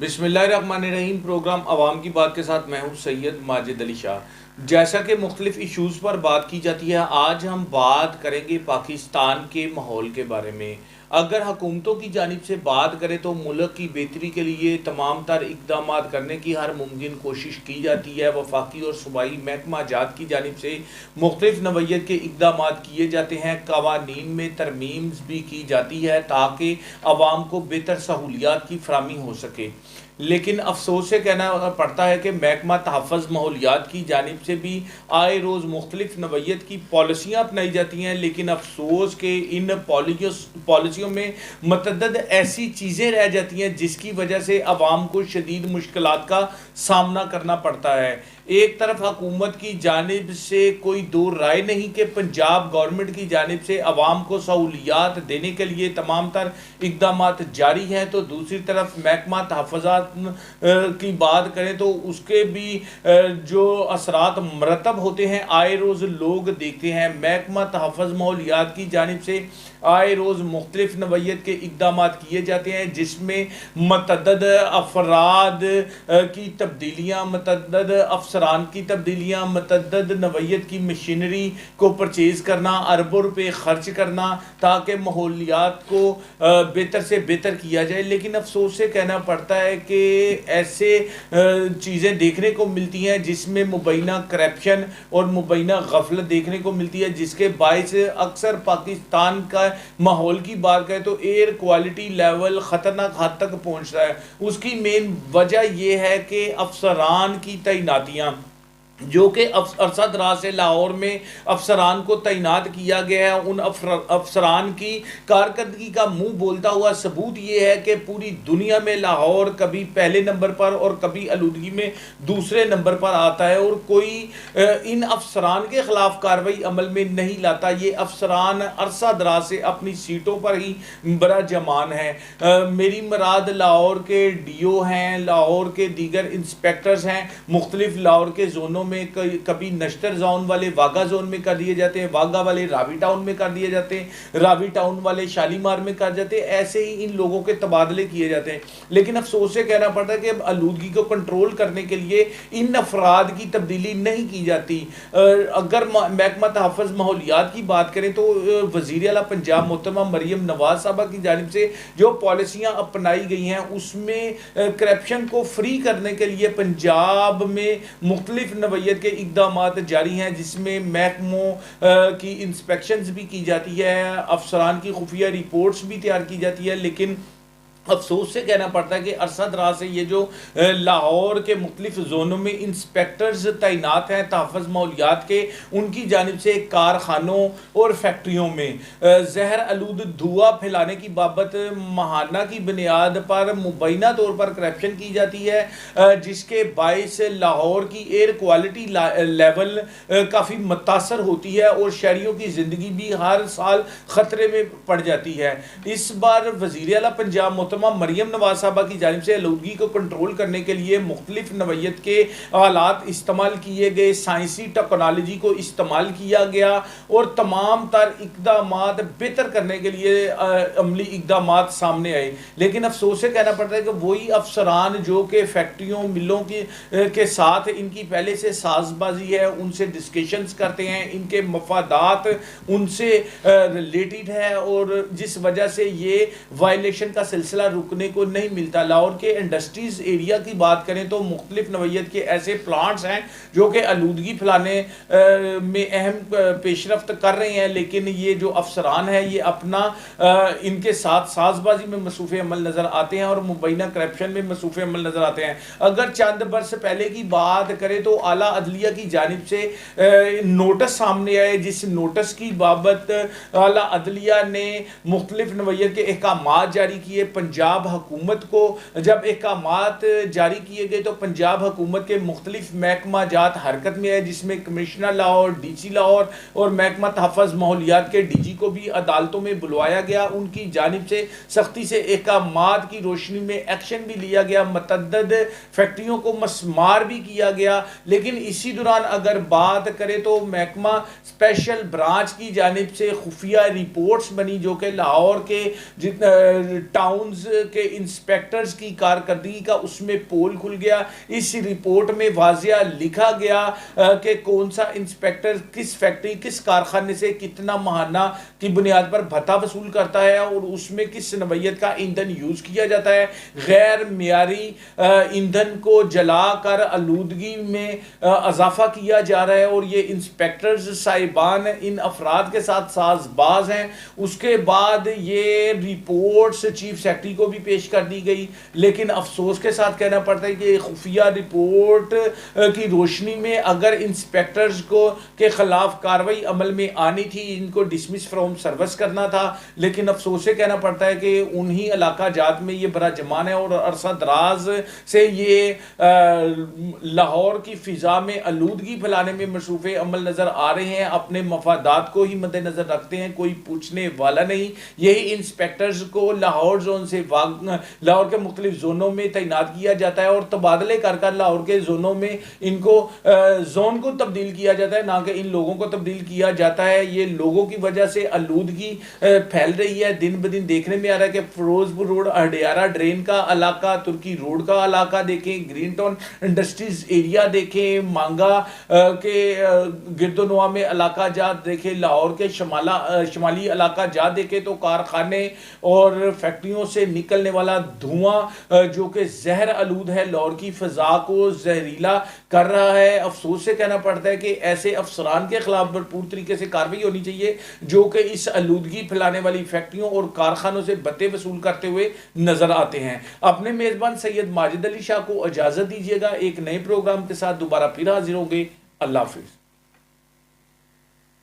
بسم اللہ الرحمن الرحیم۔ پروگرام عوام کی بات کے ساتھ میں ہوں سید ماجد علی شاہ۔ جیسا کہ مختلف ایشوز پر بات کی جاتی ہے، آج ہم بات کریں گے پاکستان کے ماحول کے بارے میں۔ اگر حکومتوں کی جانب سے بات کریں تو ملک کی بہتری کے لیے تمام تر اقدامات کرنے کی ہر ممکن کوشش کی جاتی ہے۔ وفاقی اور صوبائی محکمہ جات کی جانب سے مختلف نوعیت کے اقدامات کیے جاتے ہیں۔ قوانین میں ترمیم بھی کی جاتی ہے تاکہ عوام کو بہتر سہولیات کی فراہمی ہو سکے، لیکن افسوس سے کہنا پڑتا ہے کہ محکمہ تحفظ ماحولیات کی جانب سے بھی آئے روز مختلف نوعیت کی پالیسیاں اپنائی جاتی ہیں، لیکن افسوس کہ ان پالیسیوں میں متعدد ایسی چیزیں رہ جاتی ہیں جس کی وجہ سے عوام کو شدید مشکلات کا سامنا کرنا پڑتا ہے۔ ایک طرف حکومت کی جانب سے کوئی دو رائے نہیں کہ پنجاب گورنمنٹ کی جانب سے عوام کو سہولیات دینے کے لیے تمام تر اقدامات جاری ہیں، تو دوسری طرف محکمہ تحفظات کی بات کریں تو اس کے بھی جو اثرات مرتب ہوتے ہیں آئے روز لوگ دیکھتے ہیں۔ محکمہ تحفظ ماحولیات کی جانب سے آئے روز مختلف نوعیت کے اقدامات کیے جاتے ہیں، جس میں متعدد افراد کی تبدیلیاں، متعدد افسران کی تبدیلیاں، متعدد نوعیت کی مشینری کو پرچیز کرنا، اربوں روپے خرچ کرنا تاکہ ماحولیات کو بہتر سے بہتر کیا جائے۔ لیکن افسوس سے کہنا پڑتا ہے کہ ایسے چیزیں دیکھنے کو ملتی ہیں جس میں مبینہ کرپشن اور مبینہ غفلت دیکھنے کو ملتی ہے، جس کے باعث اکثر پاکستان کا ماحول کی بات کریں تو ایئر کوالٹی لیول خطرناک حد تک پہنچتا ہے۔ اس کی مین وجہ یہ ہے کہ افسران کی تعیناتیاں جو کہ عرصہ دراز سے لاہور میں افسران کو تعینات کیا گیا ہے، ان افسران کی کارکردگی کا منہ بولتا ہوا ثبوت یہ ہے کہ پوری دنیا میں لاہور کبھی پہلے نمبر پر اور کبھی آلودگی میں دوسرے نمبر پر آتا ہے، اور کوئی ان افسران کے خلاف کارروائی عمل میں نہیں لاتا۔ یہ افسران عرصہ دراز سے اپنی سیٹوں پر ہی برا جمان ہے۔ میری مراد لاہور کے ڈی او ہیں، لاہور کے دیگر انسپیکٹرز ہیں، مختلف لاہور کے زونوں میں کبھی نشتر زون والے واگا زون میں کر دیے جاتے ہیں، واگا والے راوی ٹاؤن میں کر دیے جاتے ہیں، راوی ٹاؤن والے شالیمار میں کر جاتے ہیں، ایسے ہی ان لوگوں کے تبادلے کیے جاتے ہیں۔ لیکن افسوس سے کہنا پڑتا ہے کہ آلودگی کو کنٹرول کرنے کے لیے ان افراد کی تبدیلی نہیں کی جاتی۔ اگر محکمہ تحفظ ماحولیات کی بات کریں تو وزیر اعلیٰ پنجاب محترمہ مریم نواز صاحبہ کی جانب سے جو پالیسیاں اپنائی گئی ہیں اس میں کرپشن کو فری کرنے کے لیے پنجاب میں مختلف نوعیت کے اقدامات جاری ہیں، جس میں محکموں کی انسپیکشنز بھی کی جاتی ہے، افسران کی خفیہ رپورٹس بھی تیار کی جاتی ہے۔ لیکن افسوس سے کہنا پڑتا ہے کہ عرصہ دراز سے یہ جو لاہور کے مختلف زونوں میں انسپیکٹرز تعینات ہیں تحفظ ماحولیات کے، ان کی جانب سے کارخانوں اور فیکٹریوں میں زہر آلود دھواں پھیلانے کی بابت ماہانہ کی بنیاد پر مبینہ طور پر کرپشن کی جاتی ہے، جس کے باعث لاہور کی ایئر کوالٹی لیول کافی متاثر ہوتی ہے اور شہریوں کی زندگی بھی ہر سال خطرے میں پڑ جاتی ہے۔ اس بار وزیر اعلیٰ پنجاب مریم نواز صاحبہ کی جانب سے آلودگی کو کنٹرول کرنے کے لیے مختلف نوعیت کے آلات استعمال کیے گئے، سائنسی ٹیکنالوجی کو استعمال کیا گیا اور تمام تر اقدامات بہتر کرنے کے لیے عملی اقدامات سامنے آئے۔ لیکن افسوس سے کہنا پڑتا ہے کہ وہی افسران جو کہ فیکٹریوں ملوں کے ساتھ ان کی پہلے سے ساز بازی ہے، ان سے ڈسکشنز کرتے ہیں، ان کے مفادات ان سے ریلیٹڈ ہے، اور جس وجہ سے یہ وائلیشن کا سلسلہ رکنے کو نہیں ملتا۔ لاہور کے انڈسٹریز ایریا کی بات کریں تو مختلف نوعیت کے ایسے پلانٹس ہیں جو کہ آلودگی پھیلانے میں اہم پیش رفت کر رہے ہیں، لیکن یہ جو افسران ہیں یہ اپنا ان کے ساتھ ساز بازی میں مصروف عمل نظر آتے ہیں اور مبینہ کرپشن میں مصروف عمل نظر آتے ہیں۔ اگر چند برس پہلے کی بات کریں تو اعلیٰ عدلیہ کی جانب سے نوٹس سامنے آئے، جس نوٹس کی بابت اعلیٰ عدلیہ نے مختلف نوعیت کے احکامات جاری کیے۔ پنجاب حکومت کو جب احکامات جاری کیے گئے تو پنجاب حکومت کے مختلف محکمہ جات حرکت میں آئے، جس میں commissioner Lahore, D C Lahore اور محکمہ تحفظ ماحولیات کے ڈی جی کو بھی عدالتوں میں بلوایا گیا۔ ان کی جانب سے سختی سے احکامات کی روشنی میں ایکشن بھی لیا گیا، متعدد فیکٹریوں کو مسمار بھی کیا گیا۔ لیکن اسی دوران اگر بات کریں تو محکمہ اسپیشل برانچ کی جانب سے خفیہ رپورٹس بنی جو کہ لاہور کے ٹاؤنز کے انسپیکٹرز کی کارکردگی کا اس میں پول کھل گیا. اس رپورٹ میں واضح لکھا گیا کہ کون سا انسپیکٹر کس فیکٹری کس کارخانے سے کتنا ماہانہ کی بنیاد پر بھتہ وصول کرتا ہے اور اس میں کس نوعیت کا ایندھن یوز کیا جاتا ہے. غیر معیاری ایندھن کو جلا کر آلودگی میں اضافہ کیا جا رہا ہے اور یہ انسپیکٹرز صاحبان ان افراد کے ساتھ ساز باز ہیں. اس کے بعد یہ رپورٹس چیف سیکرٹری کو بھی پیش کر دی گئی، لیکن افسوس کے ساتھ کہنا پڑتا ہے کہ خفیہ رپورٹ کی روشنی میں اگر انسپیکٹرز کو کے خلاف کاروائی عمل میں آنی تھی، ان کو ڈسمس فرام سروس کرنا تھا، لیکن افسوس سے کہنا پڑتا ہے کہ انہی علاقہ جات میں یہ بڑا جمان ہے اور عرصہ دراز سے یہ لاہور کی فضا میں آلودگی پھیلانے میں مصروف عمل نظر آ رہے ہیں. اپنے مفادات کو ہی مد نظر رکھتے ہیں، کوئی پوچھنے والا نہیں. یہی انسپیکٹرز کو لاہور زون سے لاہور کے مختلف زونوں میں تعینات کیا جاتا ہے اور تبادلے کر کر لاہور کے زونوں میں ان کو زون کو تبدیل کیا جاتا ہے، نہ کہ ان لوگوں کو تبدیل کیا جاتا ہے. یہ لوگوں کی وجہ سے آلودگی پھیل رہی ہے. دن بدن دیکھنے میں آ رہا ہے کہ فیروز پور روڈ اڈیارہ ڈرین کا علاقہ، ترکی روڈ کا علاقہ دیکھیں، گرین ٹاؤن انڈسٹریز ایریا دیکھیں، مانگا کے گرد و نواح میں علاقہ جات دیکھیں، لاہور کے شمالی علاقہ جات دیکھیں تو کارخانے اور فیکٹریوں سے نکلنے والا دھواں جو کہ زہر آلود ہے، لاہور کی فضا کو زہریلا کر رہا ہے. افسوس سے کہنا پڑتا ہے کہ ایسے افسران کے خلاف بھرپور طریقے سے کارروائی ہونی چاہیے جو کہ اس آلودگی پھیلانے والی فیکٹریوں اور کارخانوں سے بھتے وصول کرتے ہوئے نظر آتے ہیں. اپنے میزبان سید ماجد علی شاہ کو اجازت دیجیے گا. ایک نئے پروگرام کے ساتھ دوبارہ پھر حاضر ہوں گے. اللہ حافظ.